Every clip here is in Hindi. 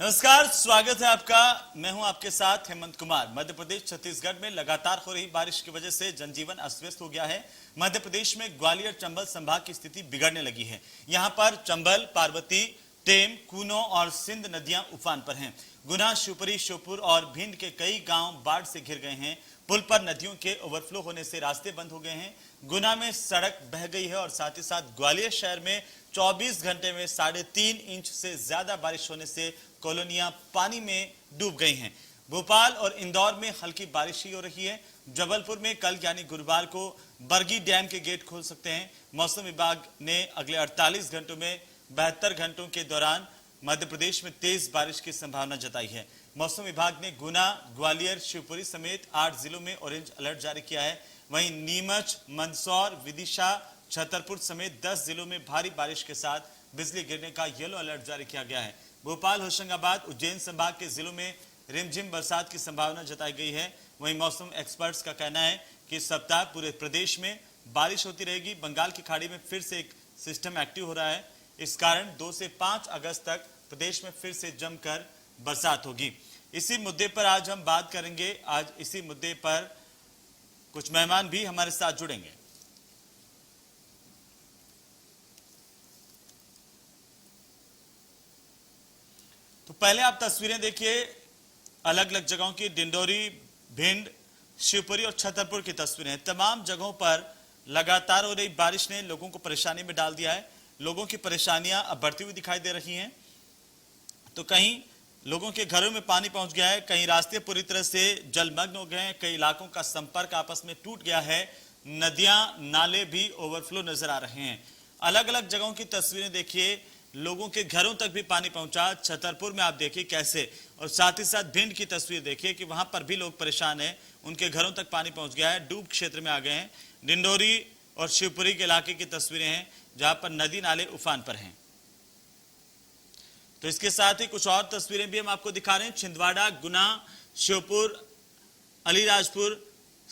नमस्कार, स्वागत है आपका। मैं हूं आपके साथ हेमंत कुमार। मध्य प्रदेश छत्तीसगढ़ में लगातार हो रही बारिश की वजह से जनजीवन अस्त व्यस्त हो गया है। मध्य प्रदेश में ग्वालियर चंबल संभाग की स्थिति बिगड़ने लगी है। यहां पर चंबल, पार्वती, टेम, कूनो और सिंध नदियां उफान पर हैं। गुना, शिवपुरी, श्योपुर और भिंड के कई गांव बाढ़ से घिर गए हैं। पुल पर नदियों के ओवरफ्लो होने से रास्ते बंद हो गए हैं। गुना में सड़क बह गई है और साथ ही साथ ग्वालियर शहर में 24 घंटे में 3.5 इंच से ज्यादा बारिश होने से कॉलोनियां पानी में डूब गई हैं। भोपाल और इंदौर में हल्की बारिश ही हो रही है। जबलपुर में कल यानी गुरुवार को बरगी डैम के गेट खोल सकते हैं। मौसम विभाग ने अगले 48 घंटों में 72 घंटों के दौरान मध्य प्रदेश में तेज बारिश की संभावना जताई है। मौसम विभाग ने गुना, ग्वालियर, शिवपुरी समेत 8 जिलों में ऑरेंज अलर्ट जारी किया है। वहीं नीमच, मंदसौर, विदिशा, छतरपुर समेत 10 जिलों में भारी बारिश के साथ बिजली गिरने का येलो अलर्ट जारी किया गया है। भोपाल, होशंगाबाद, उज्जैन संभाग के जिलों में रिमझिम बरसात की संभावना जताई गई है। वहीं मौसम एक्सपर्ट्स का कहना है कि इस सप्ताह पूरे प्रदेश में बारिश होती रहेगी। बंगाल की खाड़ी में फिर से एक सिस्टम एक्टिव हो रहा है। इस कारण 2 से 5 अगस्त तक प्रदेश में फिर से जमकर बरसात होगी। इसी मुद्दे पर आज हम बात करेंगे। आज इसी मुद्दे पर कुछ मेहमान भी हमारे साथ जुड़ेंगे। तो पहले आप तस्वीरें देखिए अलग अलग जगहों की। डिंडोरी, भिंड, शिवपुरी और छतरपुर की तस्वीरें। तमाम जगहों पर लगातार हो रही बारिश ने लोगों को परेशानी में डाल दिया है। लोगों की परेशानियां अब बढ़ती हुई दिखाई दे रही हैं। तो कहीं लोगों के घरों में पानी पहुंच गया है, कहीं रास्ते पूरी तरह से जलमग्न हो गए हैं, कई इलाकों का संपर्क आपस में टूट गया है। नदियां, नाले भी ओवरफ्लो नजर आ रहे हैं। अलग अलग जगहों की तस्वीरें देखिए। लोगों के घरों तक भी पानी पहुंचा। छतरपुर में आप देखिए कैसे, और साथ ही साथ भिंड की तस्वीर देखिए कि वहां पर भी लोग परेशान हैं। उनके घरों तक पानी पहुंच गया है, डूब क्षेत्र में आ गए हैं। डिंडोरी और शिवपुरी के इलाके की तस्वीरें हैं जहां पर नदी नाले उफान पर हैं। तो इसके साथ ही कुछ और तस्वीरें भी हम आपको दिखा रहे हैं। छिंदवाड़ा, गुना, श्योपुर, अलीराजपुर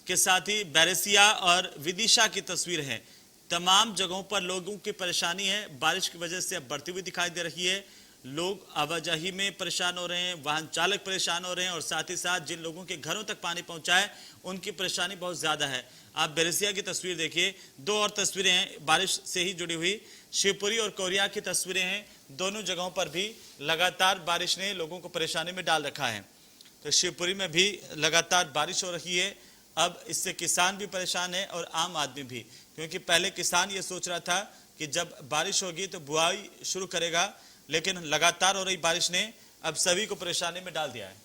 के साथ ही बैरसिया और विदिशा की तस्वीर है। तमाम जगहों पर लोगों की परेशानी है, बारिश की वजह से अब बढ़ती हुई दिखाई दे रही है। लोग आवाजाही में परेशान हो रहे हैं, वाहन चालक परेशान हो रहे हैं और साथ ही साथ जिन लोगों के घरों तक पानी पहुंचा है उनकी परेशानी बहुत ज्यादा है। आप बैरसिया की तस्वीर देखिए। 2 और तस्वीरें हैं बारिश से ही जुड़ी हुई। शिवपुरी और कोरिया की तस्वीरें हैं। दोनों जगहों पर भी लगातार बारिश ने लोगों को परेशानी में डाल रखा है। तो शिवपुरी में भी लगातार बारिश हो रही है। अब इससे किसान भी परेशान है और आम आदमी भी, क्योंकि पहले किसान ये सोच रहा था कि जब बारिश होगी तो बुआई शुरू करेगा, लेकिन लगातार हो रही बारिश ने अब सभी को परेशानी में डाल दिया है।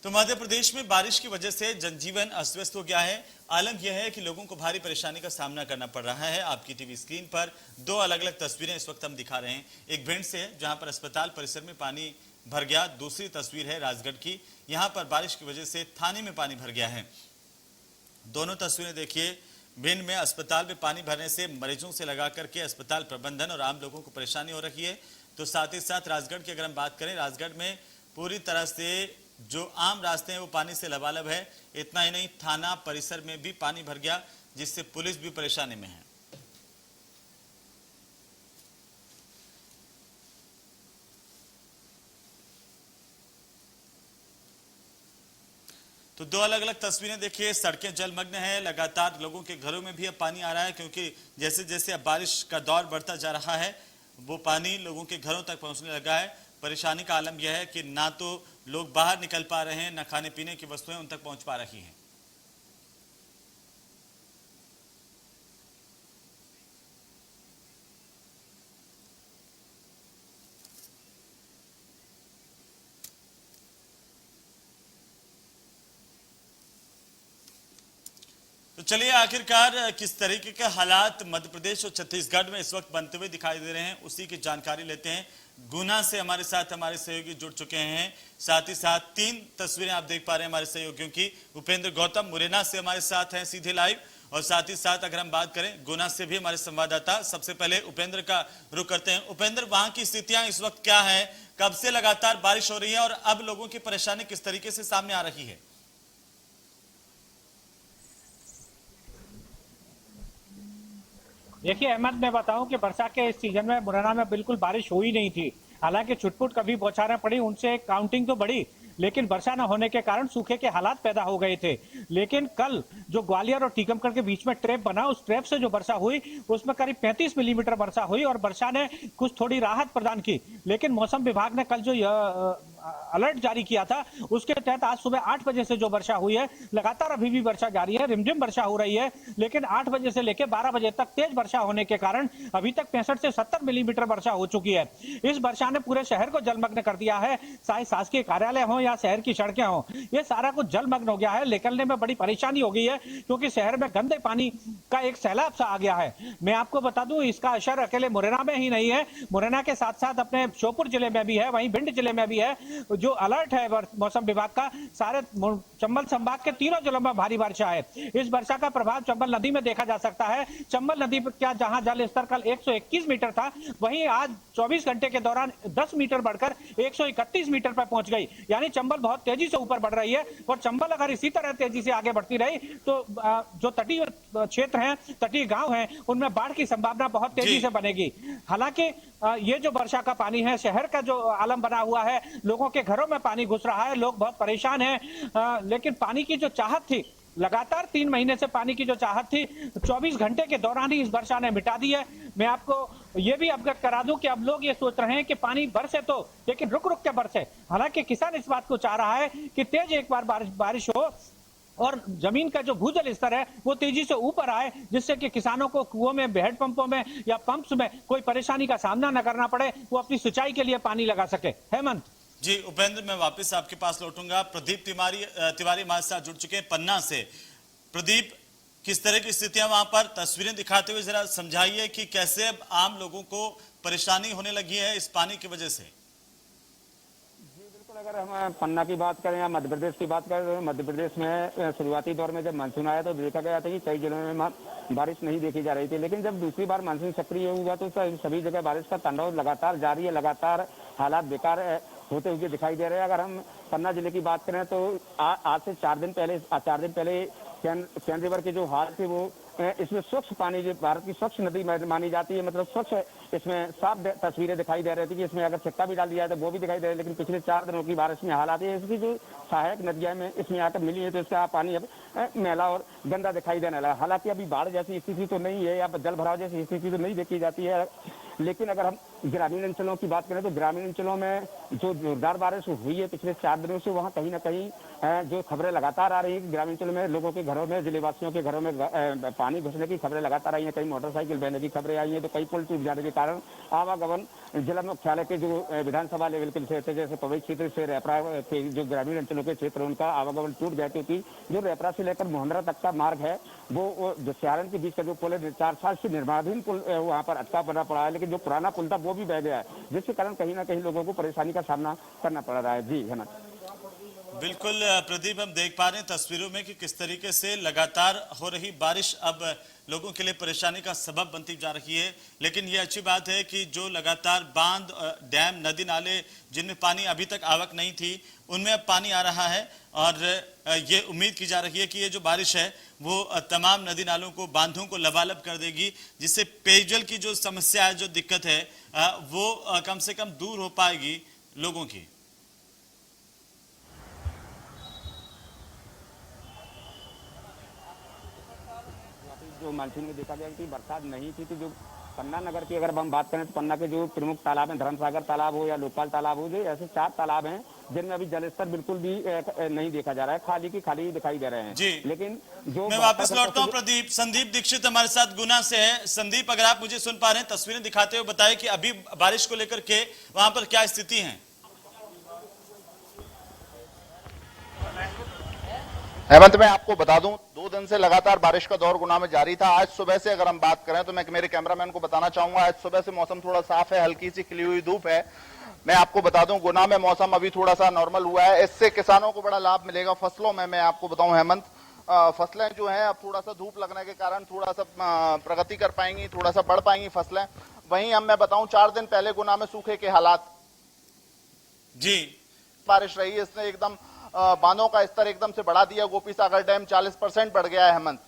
तो मध्य प्रदेश में बारिश की वजह से जनजीवन अस्त व्यस्त हो गया है। आलम यह है कि लोगों को भारी परेशानी का सामना करना पड़ रहा है। आपकी टीवी स्क्रीन पर 2 अलग अलग तस्वीरें इस वक्त हम दिखा रहे हैं। एक भिंड से है जहां पर अस्पताल परिसर में पानी भर गया। दूसरी तस्वीर है राजगढ़ की। यहां पर बारिश की वजह से थाने में पानी भर गया है। दोनों तस्वीरें देखिए। भिंड में अस्पताल में पानी भरने से मरीजों से लगा करके अस्पताल प्रबंधन और आम लोगों को परेशानी हो रही है। तो साथ ही साथ राजगढ़ की अगर हम बात करें, राजगढ़ में पूरी तरह से जो आम रास्ते हैं वो पानी से लबालब है। इतना ही नहीं, थाना परिसर में भी पानी भर गया, जिससे पुलिस भी परेशानी में है। तो 2 अलग अलग तस्वीरें देखिए। सड़कें जलमग्न है। लगातार लोगों के घरों में भी अब पानी आ रहा है, क्योंकि जैसे जैसे अब बारिश का दौर बढ़ता जा रहा है वो पानी लोगों के घरों तक पहुंचने लगा है। परेशानी का आलम यह है कि ना तो लोग बाहर निकल पा रहे हैं, ना खाने पीने की वस्तुएं उन तक पहुंच पा रही हैं। तो चलिए आखिरकार किस तरीके के हालात मध्य प्रदेश और छत्तीसगढ़ में इस वक्त बनते हुए दिखाई दे रहे हैं, उसी की जानकारी लेते हैं। गुना से हमारे साथ हमारे सहयोगी जुड़ चुके हैं। साथ ही साथ 3 तस्वीरें आप देख पा रहे हैं हमारे सहयोगियों की। उपेंद्र गौतम मुरैना से हमारे साथ हैं सीधे लाइव, और साथ ही साथ अगर हम बात करें गुना से भी हमारे संवाददाता। सबसे पहले उपेंद्र का रुख करते हैं। उपेंद्र, वहां की स्थितियां इस वक्त क्या है? कब से लगातार बारिश हो रही है और अब लोगों की परेशानी किस तरीके से सामने आ रही है? देखिए अहमद, मैं बताऊं कि वर्षा के इस सीजन में मुरैना में बिल्कुल बारिश हुई नहीं थी। हालांकि छुटपुट कभी बौछारें पड़ी, उनसे काउंटिंग तो बढ़ी, लेकिन वर्षा न होने के कारण सूखे के हालात पैदा हो गए थे। लेकिन कल जो ग्वालियर और टीकमगढ़ के बीच में ट्रैप बना, उस ट्रैप से जो वर्षा हुई उसमें करीब 35 मिलीमीटर वर्षा हुई और वर्षा ने कुछ थोड़ी राहत प्रदान की। लेकिन मौसम विभाग ने कल जो अलर्ट जारी किया था, उसके तहत आज सुबह 8 बजे से जो वर्षा हुई है, लगातार अभी भी वर्षा जारी है, रिमझिम वर्षा हो रही है। लेकिन 8 बजे से लेकर 12 बजे तक तेज वर्षा होने के कारण अभी तक 65 से 70 मिलीमीटर वर्षा हो चुकी है। इस वर्षा ने पूरे शहर को जलमग्न कर दिया है। चाहे शासकीय कार्यालय हो या शहर की सड़कें हो, ये सारा कुछ जलमग्न हो गया है। निकलने में बड़ी परेशानी हो गई है, क्योंकि शहर में गंदे पानी का एक सैलाब सा आ गया है। मैं आपको बता दूं, इसका असर अकेले मुरैना में ही नहीं है, मुरैना के साथ साथ अपने श्योपुर जिले में भी है, वहीं भिंड जिले में भी है। जो अलर्ट है मौसम विभाग का, सारे चंबल संभाग के तीनों जिलों में भारी वर्षा है। इस वर्षा का प्रभाव चंबल नदी में देखा जा सकता है। चंबल नदी पर क्या जहां जल स्तर कल 121 मीटर था, वहीं आज 24 घंटे के दौरान 10 मीटर बढ़कर 131 मीटर पर पहुंच गई। यानी चंबल बहुत तेजी से ऊपर बढ़ रही है, और चंबल अगर इसी तरह तेजी से आगे बढ़ती रही तो जो तटीय क्षेत्र हैं, तटीय गांव हैं, उनमें बाढ़ की संभावना बहुत तेजी जी से बनेगी। हालांकि ये जो वर्षा का पानी है, शहर का जो आलम बना हुआ है, लोगों के घरों में पानी घुस रहा है, लोग बहुत परेशान हैं। लेकिन पानी की जो चाहत थी, लगातार 3 महीने से पानी की जो चाहत थी, 24 घंटे के दौरान ही इस वर्षा ने मिटा दी है। मैं आपको ये भी अवगत करा दूं कि अब लोग ये सोच रहे हैं कि पानी बरसे तो, लेकिन रुक रुक के बरसे। हालांकि किसान इस बात को चाह रहा है कि तेज एक बार बारिश हो और जमीन का जो भूजल स्तर है वो तेजी से ऊपर आए, जिससे कि किसानों को कुओं में, हेडपंपों में या पंप्स में कोई परेशानी का सामना न करना पड़े, वो अपनी सिंचाई के लिए पानी लगा सके। हेमंत। जी उपेंद्र, मैं वापस आपके पास लौटूंगा। प्रदीप तिवारी हमारे साथ जुड़ चुके हैं पन्ना से। प्रदीप, किस तरह की स्थितियां वहां पर, तस्वीरें दिखाते हुए जरा समझाइए कि कैसे अब आम लोगों को परेशानी होने लगी है इस पानी की वजह से। अगर हम पन्ना की बात करें या मध्य प्रदेश की बात करें, तो मध्य प्रदेश में शुरुआती दौर में जब मानसून आया तो देखा गया था कि कई जिलों में बारिश नहीं देखी जा रही थी। लेकिन जब दूसरी बार मानसून सक्रिय हुआ तो सभी जगह बारिश का तांडव लगातार जारी है, लगातार हालात बेकार होते हुए दिखाई दे रहे हैं। अगर हम पन्ना जिले की बात करें तो आज से 4 दिन पहले कैन रिवर के जो हाल थे, वो इसमें स्वच्छ पानी, जो भारत की स्वच्छ नदी मानी जाती है, मतलब स्वच्छ, इसमें साफ तस्वीरें दिखाई दे रही थी कि इसमें अगर सिक्का भी डाल दिया है तो वो भी दिखाई दे रहा है। लेकिन पिछले 4 दिनों की बारिश में हालात है, इसकी जो सहायक नदियां में इसमें आकर मिली है तो इसका पानी अब मैला और गंदा दिखाई देने लगा। हालांकि अभी बाढ़ जैसी स्थिति तो नहीं है या जल भराव जैसी स्थिति तो नहीं देखी जाती है। लेकिन अगर हम ग्रामीण अंचलों की बात करें तो ग्रामीण अंचलों में जो जोरदार बारिश हुई है पिछले 4 दिनों से, वहाँ कहीं ना कहीं जो खबरें लगातार आ रही है कि ग्रामीण अंचलों में लोगों के घरों में, जिलेवासियों के घरों में पानी घुसने की खबरें लगातार आई हैं। कई मोटरसाइकिल बहने की खबरें आई हैं, तो कई पुल टूट जाने के कारण आवागमन जिला मुख्यालय के जो विधानसभा लेवल के क्षेत्र, जैसे पवई क्षेत्र से रेपरा के जो ग्रामीण अंचलों के क्षेत्र, उनका आवागमन टूट गया, क्योंकि जो रेपरा से लेकर मोहनरा तक का मार्ग है, वो जो सियारन के बीच का जो पुल है, 4 साल से निर्माणाधीन पुल वहाँ पर अटका पड़ा पड़ा है। लेकिन जो पुराना पुल था वो भी बह गया है, जिसके कारण कहीं ना कहीं लोगों को परेशानी का सामना करना पड़ रहा है। जी हेमंत। बिल्कुल प्रदीप, हम देख पा रहे हैं तस्वीरों में कि किस तरीके से लगातार हो रही बारिश अब लोगों के लिए परेशानी का सबब बनती जा रही है। लेकिन ये अच्छी बात है कि जो लगातार बांध, डैम, नदी नाले जिनमें पानी अभी तक आवक नहीं थी, उनमें अब पानी आ रहा है। और ये उम्मीद की जा रही है कि ये जो बारिश है वो तमाम नदी नालों को, बांधों को लबालब कर देगी, जिससे पेयजल की जो समस्या है, जो दिक्कत है, वो कम से कम दूर हो पाएगी लोगों की। जो मानसून में देखा गया कि बरसात नहीं थी, तो जो पन्ना नगर की अगर हम बात करें तो पन्ना के जो प्रमुख तालाब हैं, धर्मसागर तालाब हो या लोकपाल तालाब हो, जो ऐसे 4 तालाब हैं जिनमें अभी जलस्तर बिल्कुल भी नहीं देखा जा रहा है, खाली की खाली दिखाई दे रहे हैं। जी, लेकिन जो मैं वापस लौटता हूं प्रदीप। संदीप दीक्षित हमारे साथ गुना से है। संदीप, अगर आप मुझे सुन पा रहे हैं, तस्वीरें दिखाते हुए बताएं कि अभी बारिश को लेकर के वहां पर क्या स्थिति है। हेमंत, मैं आपको बता दूं, 2 दिन से लगातार बारिश का दौर गुना में जारी था। आज सुबह से अगर हम बात करें तो मैं मेरे कैमरामैन को बताना चाहूंगा, आज सुबह से मौसम थोड़ा साफ है, हल्की सी खिली हुई धूप है। मैं आपको बता दूं, गुना में मौसम अभी थोड़ा सा नॉर्मल हुआ है, इससे किसानों को बड़ा लाभ मिलेगा फसलों में। मैं आपको बताऊं हेमंत, फसलें जो हैं अब थोड़ा सा धूप लगने के कारण थोड़ा सा प्रगति कर पाएंगी, थोड़ा सा बढ़ पाएंगी फसलें। वहीं अब मैं बताऊं, 4 दिन पहले गुना में सूखे के हालात, जी, बारिश रही है, इसने एकदम बांधों का स्तर एकदम से बढ़ा दिया। गोपी सागर डैम 40% बढ़ गया है हेमंत।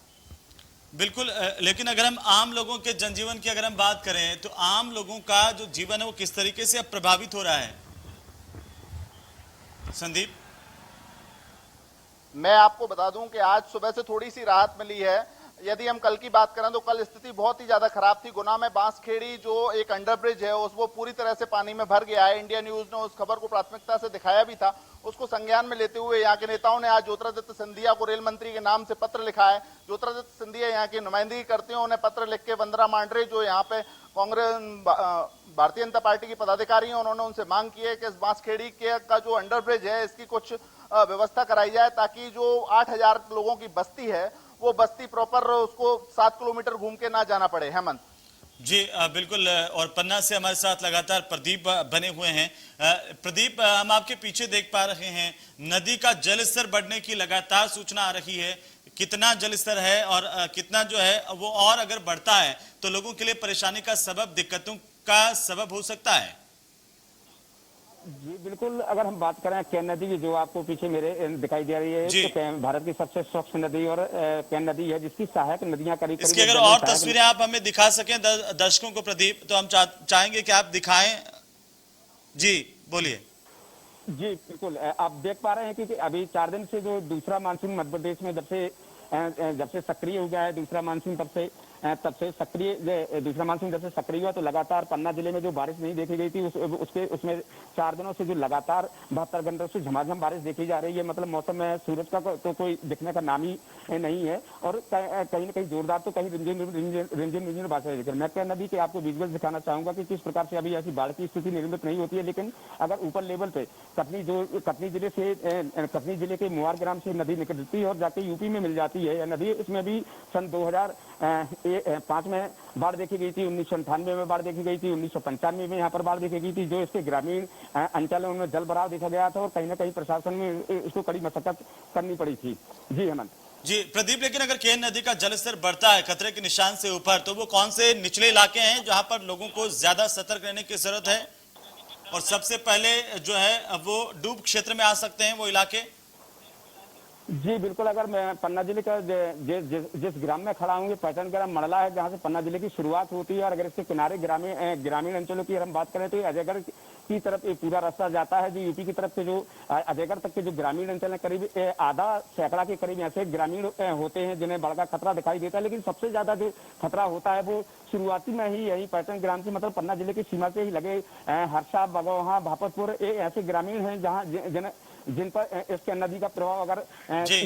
बिल्कुल लेकिन अगर हम आम लोगों के जनजीवन की अगर हम बात करें तो आम लोगों का जो जीवन है वो किस तरीके से अब प्रभावित हो रहा है? संदीप। मैं आपको बता दूं कि आज सुबह से थोड़ी सी राहत मिली है। यदि हम कल की बात करें तो कल स्थिति बहुत ही ज्यादा खराब थी। गुना में बांसखेड़ी जो एक अंडरब्रिज है वो पूरी तरह से पानी में भर गया है। इंडिया न्यूज ने उस खबर को प्राथमिकता से दिखाया भी था। उसको संज्ञान में लेते हुए यहाँ के नेताओं ने आज ज्योतिरादित्य सिंधिया को रेल मंत्री के नाम से पत्र लिखा है। ज्योतिरादित्य सिंधिया यहाँ की नुमाइंदगी करते हैं। उन्हें पत्र लिख के वंदना मांडरे जो यहाँ पे कांग्रेस भारतीय जनता पार्टी की पदाधिकारी हैं, उन्होंने उनसे मांग की है कि इस बांसखेड़ी का जो अंडरब्रिज है इसकी कुछ व्यवस्था कराई जाए ताकि जो 8000 लोगों की बस्ती है वो बस्ती प्रॉपर उसको 7 किलोमीटर घूम के ना जाना पड़े। हेमंत जी बिल्कुल। और पन्ना से हमारे साथ लगातार प्रदीप बने हुए हैं। प्रदीप, हम आपके पीछे देख पा रहे हैं नदी का जलस्तर बढ़ने की लगातार सूचना आ रही है। कितना जलस्तर है और कितना जो है वो और अगर बढ़ता है तो लोगों के लिए परेशानी का सबब, दिक्कतों का सबब हो सकता है? जी बिल्कुल, अगर हम बात करें केन नदी की जो आपको पीछे मेरे दिखाई दे रही है तो भारत की सबसे स्वच्छ नदी और केन नदी है जिसकी सहायक नदियां करीब इसकी अगर और तस्वीरें आप हमें दिखा सकें दर्शकों को प्रदीप, तो हम चाहेंगे कि आप दिखाएं। जी बोलिए। जी बिल्कुल, आप देख पा रहे हैं कि अभी 4 दिन से जो दूसरा मानसून मध्य प्रदेश में जब से सक्रिय हो गया है, दूसरा मानसून तब से सक्रिय दूसरा मानसून जब से सक्रिय हुआ तो लगातार पन्ना जिले में जो बारिश नहीं देखी गई थी उसमें 4 दिनों से जो लगातार 72 घंटों से झमाझम बारिश देखी जा रही है। मतलब मौसम में सूरज का तो कोई दिखने का नाम ही नहीं है और कहीं ना कहीं जोरदार तो कहीं रिमझिम बारिश है। मैं क्या नदी के आपको विजुअल दिखाना चाहूंगा कि किस प्रकार से अभी ऐसी बाढ़ की स्थिति निर्मित नहीं होती है, लेकिन अगर ऊपर लेवल पे कटनी जिले के मुआर ग्राम से नदी निकलती है और जाके यूपी में मिल जाती है नदी। इसमें भी सन 2005 में बाढ़ देखी गई थी, 1998 में बाढ़ देखी गई थी, 1995 में यहाँ पर बाढ़ देखी गई थी जो इसके ग्रामीण अंचलों में जल भराव देखा गया था और कहीं ना कहीं प्रशासन में इसको कड़ी मशक्कत करनी पड़ी थी। जी हेमंत। जी प्रदीप, लेकिन अगर केन नदी का जलस्तर बढ़ता है खतरे के निशान से ऊपर तो वो कौन से निचले इलाके हैं जहां पर लोगों को ज्यादा सतर्क रहने की जरूरत है और सबसे पहले जो है वो डूब क्षेत्र में आ सकते हैं वो इलाके? जी बिल्कुल, अगर मैं पन्ना जिले का जिस ग्राम में खड़ा हूँ, पहचान ग्राम मड़ला है जहाँ से पन्ना जिले की शुरुआत होती है और अगर इसके किनारे ग्रामीण अंचलों की हम बात करें तो अजयगढ़ की तरफ एक पूरा रास्ता जाता है। जो यूपी की तरफ से जो अजयगढ़ तक के जो ग्रामीण अंचल है करीब आधा सैकड़ा के करीब ऐसे ग्रामीण होते हैं जिन्हें बाढ़ का खतरा दिखाई देता है, लेकिन सबसे ज्यादा जो खतरा होता है वो शुरुआती में ही यही पैटर्न ग्राम से मतलब पन्ना जिले की सीमा से ही लगे हरसा, बगोहा, भापतपुर ऐसे ग्रामीण हैं जहाँ जिन पर इसके नदी का प्रभाव अगर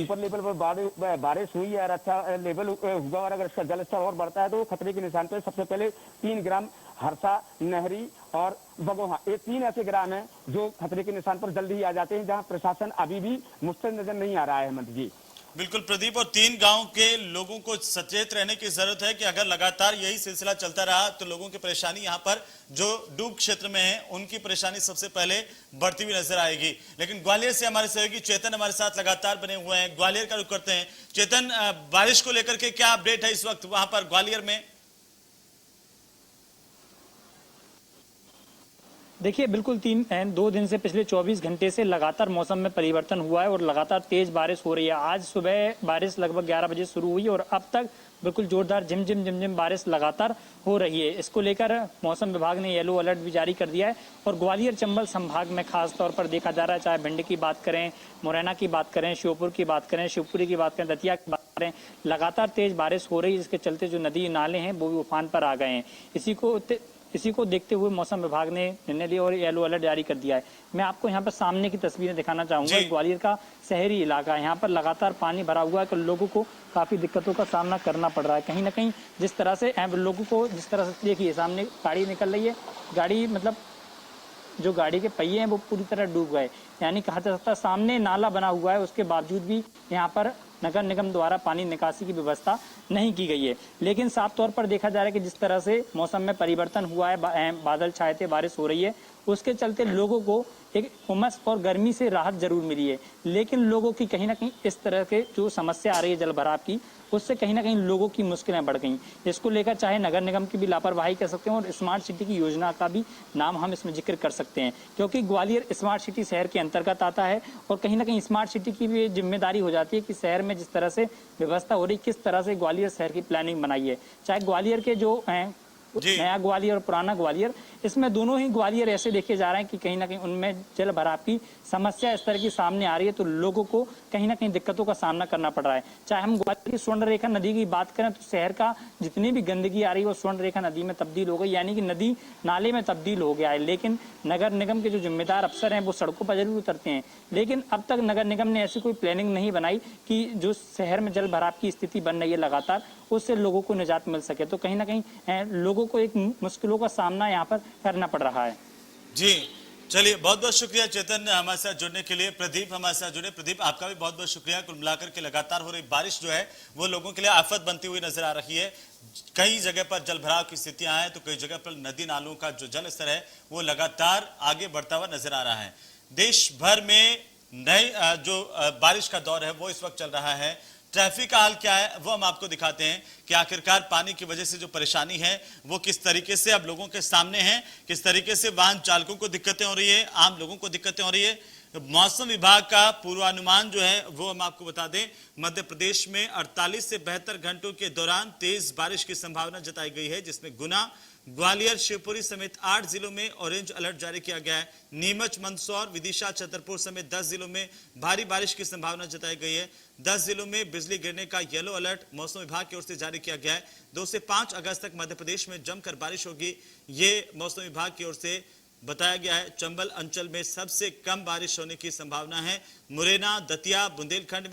ऊपर लेवल पर बारिश हुई है और अच्छा लेवल हुआ और अगर इसका जल स्तर और बढ़ता है तो खतरे के निशान पर सबसे पहले 3 ग्राम हरसा, नहरी और बगोहा, ये 3 ऐसे ग्राम हैं जो खतरे के निशान पर जल्दी ही आ जाते हैं जहां प्रशासन अभी भी मुस्तैद नजर नहीं आ रहा है। हेमंत जी बिल्कुल प्रदीप, और 3 गांव के लोगों को सचेत रहने की जरूरत है कि अगर लगातार यही सिलसिला चलता रहा तो लोगों की परेशानी यहाँ पर जो डूब क्षेत्र में है उनकी परेशानी सबसे पहले बढ़ती हुई नजर आएगी। लेकिन ग्वालियर से हमारे सहयोगी चेतन हमारे साथ लगातार बने हुए हैं, ग्वालियर का रुख करते हैं। चेतन, बारिश को लेकर के क्या अपडेट है इस वक्त वहां पर ग्वालियर में? देखिए बिल्कुल 2 दिन से पिछले 24 घंटे से लगातार मौसम में परिवर्तन हुआ है और लगातार तेज बारिश हो रही है। आज सुबह बारिश लगभग 11 बजे शुरू हुई और अब तक बिल्कुल जोरदार झिमझिम बारिश लगातार हो रही है। इसको लेकर मौसम विभाग ने येलो अलर्ट भी जारी कर दिया है और ग्वालियर चंबल संभाग में खास तौर पर देखा जा रहा है, चाहे भिंड की बात करें, मुरैना की बात करें, श्योपुर की बात करें, शिवपुरी की बात करें, दतिया की बात करें, लगातार तेज बारिश हो रही है जिसके चलते जो नदी नाले हैं वो भी उफान पर आ गए हैं। इसी को देखते हुए मौसम विभाग ने निर्णय लिया और येलो अलर्ट जारी कर दिया है। मैं आपको यहाँ पर सामने की तस्वीरें दिखाना चाहूंगा। ग्वालियर का शहरी इलाका है, यहाँ पर लगातार पानी भरा हुआ है तो लोगों को काफी दिक्कतों का सामना करना पड़ रहा है। कहीं ना कहीं जिस तरह से लोगों को जिस तरह से देखिए सामने गाड़ी निकल रही है, गाड़ी मतलब जो गाड़ी के पहिए हैं वो पूरी तरह डूब गए, यानी कहा जा सकता है सामने नाला बना हुआ है उसके बावजूद भी यहाँ पर नगर निगम द्वारा पानी निकासी की व्यवस्था नहीं की गई है। लेकिन साफ तौर पर देखा जा रहा है कि जिस तरह से मौसम में परिवर्तन हुआ है, बादल छाए थे, बारिश हो रही है, उसके चलते लोगों को एक उमस और गर्मी से राहत जरूर मिली है। लेकिन लोगों की कहीं ना कहीं इस तरह के जो समस्या आ रही है जल भराव की, उससे कहीं ना कहीं लोगों की मुश्किलें बढ़ गई। इसको लेकर चाहे नगर निगम की भी लापरवाही कह सकते हैं और स्मार्ट सिटी की योजना का भी नाम हम इसमें जिक्र कर सकते हैं, क्योंकि ग्वालियर स्मार्ट सिटी शहर के अंतर्गत आता है और कहीं ना कहीं स्मार्ट सिटी की भी जिम्मेदारी हो जाती है कि शहर में जिस तरह से व्यवस्था हो रही, किस तरह से ग्वालियर शहर की प्लानिंग बनाई है। चाहे ग्वालियर के जो जी। नया ग्वालियर और पुराना ग्वालियर, इसमें दोनों ही ग्वालियर ऐसे देखे जा रहे हैं कि कहीं ना कहीं उनमें जल भराव की समस्या इस तरह की सामने आ रही है, तो लोगों को कहीं ना कहीं दिक्कतों का सामना करना पड़ रहा है। चाहे हम ग्वालियर की स्वर्ण रेखा नदी की बात करें तो शहर का जितनी भी गंदगी आ रही है वो स्वर्ण रेखा नदी में तब्दील हो गई, यानी कि नदी नाले में तब्दील हो गया है। लेकिन नगर निगम के जो जिम्मेदार अफसर हैं वो सड़कों पर जरूर उतरते हैं, लेकिन अब तक नगर निगम ने ऐसी कोई प्लानिंग नहीं बनाई कि जो शहर में जल भराव की स्थिति बन रही है लगातार, उससे लोगों को निजात मिल सके। तो कहीं ना कहीं लोगों को एक मुश्किलों का सामना यहाँ पर करना पड़ रहा है। जी चलिए, बहुत बहुत शुक्रिया चेतन हमारे साथ जुड़ने के लिए। प्रदीप हमारे साथ जुड़े। प्रदीप, आपका भी बहुत बहुत शुक्रिया। कुल मिलाकर के लगातार हो रही बारिश जो है वो लोगों के लिए आफत बनती हुई नजर आ रही है। कई जगह पर जल भराव की स्थितियां हैं तो कई जगह पर नदी नालों का जो जल स्तर है वो लगातार आगे बढ़ता हुआ नजर आ रहा है। देश भर में नए जो बारिश का दौर है वो इस वक्त चल रहा है। ट्रैफिक का हाल क्या है वो हम आपको दिखाते हैं कि आखिरकार पानी की वजह से जो परेशानी है वो किस तरीके से अब लोगों के सामने है, किस तरीके से वाहन चालकों को दिक्कतें हो रही है, आम लोगों को दिक्कतें हो रही है। मौसम विभाग का पूर्वानुमान जो है वो हम आपको बता दें, मध्य प्रदेश में 48 से 72 घंटों के दौरान तेज बारिश की संभावना जताई गई है, जिसमें गुना, ग्वालियर, शिवपुरी समेत 8 जिलों में ऑरेंज अलर्ट जारी किया गया है। नीमच, मंदसौर, विदिशा, छतरपुर समेत 10 जिलों में भारी बारिश की संभावना जताई गई है। 10 जिलों में बिजली गिरने का येलो अलर्ट मौसम विभाग की ओर से जारी किया गया है। 2 से 5 अगस्त तक मध्य प्रदेश में जमकर बारिश होगी, ये मौसम विभाग की ओर से बताया गया है। चंबल अंचल में सबसे कम बारिश होने की संभावना है। मुरैना, दतिया, बुंदेलखंड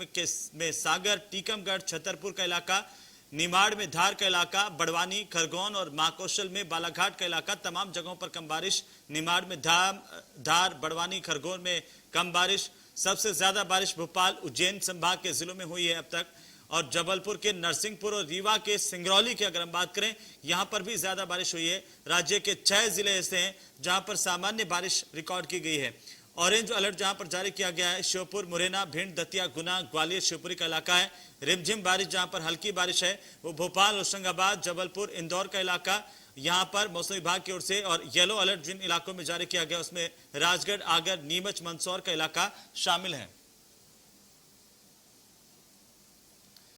में सागर, टीकमगढ़, छतरपुर का इलाका, निमाड़ में धार का इलाका, बड़वानी, खरगोन और माकौशल में बालाघाट का इलाका, तमाम जगहों पर कम बारिश। निमाड़ में धार, बड़वानी, खरगोन में कम बारिश। सबसे ज्यादा बारिश भोपाल, उज्जैन संभाग के जिलों में हुई है अब तक, और जबलपुर के नरसिंहपुर और रीवा के सिंगरौली की अगर हम बात करें, यहां पर भी ज्यादा बारिश हुई है। राज्य के 6 जिले ऐसे हैं जहां पर सामान्य बारिश रिकॉर्ड की गई है। ऑरेंज अलर्ट जहां पर जारी किया गया है, श्योपुर, मुरैना, भिंड, दतिया, गुना, ग्वालियर, शिवपुरी का इलाका है। रिमझिम बारिश जहां पर हल्की बारिश है वो भोपाल, होशंगाबाद, जबलपुर, इंदौर का इलाका, यहां पर मौसम विभाग की ओर से। और येलो अलर्ट जिन इलाकों में जारी किया गया उसमें राजगढ़, आगर, नीमच, मंदसौर का इलाका शामिल है।